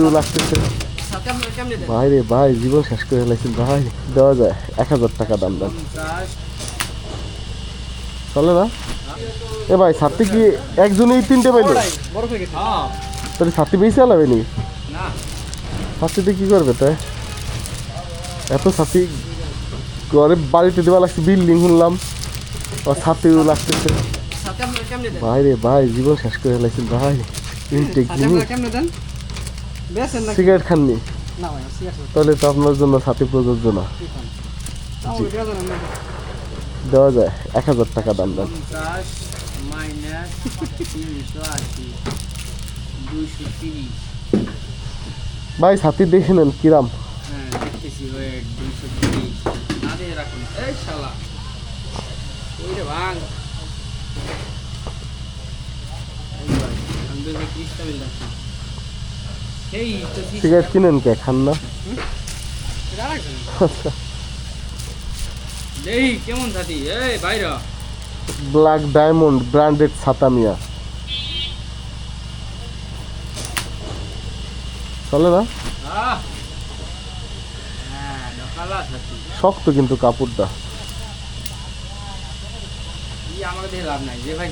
লাগতেছে ভাই রে ভাই, জীবন শেষ করে ফেলাইছেন ভাই। দেওয়া যায় 1000 টাকা দাম দেন, চলে না? এ ভাই ছাত্রী কি একজনেই 3টে পাইলো? তাহলে ছাত্রী বেশি আলাবে নি? ছাত্রীতে কি করবে তাই? এত ছাত্রী ঘরে বাড়িতে দেওয়া লাগছে, বিল্ডিং শুনলাম, ছাত্রীও লাগতেছে ভাই রে ভাই, জীবন শেষ করে ফেলাইছেন ভাই। সিগারেট খাননি? তাহলে তো আপনার জন্য ছাত্রী প্রযোজ্য না। দেওয়া যায় 1000 টাকা দাম দেন। ভাই ছাত্রী দেখে নেন কিরাম। সিগারেট কিনেন কে, খান না? কেমন ছাতি বাইরা ব্ল্যাক ডায়মন্ড ব্র্যান্ডেড ছাতা মিয়া, চলে না? শক্ত কিন্তু কাপড়টা। আমাকে লাভ নাই যে ভাই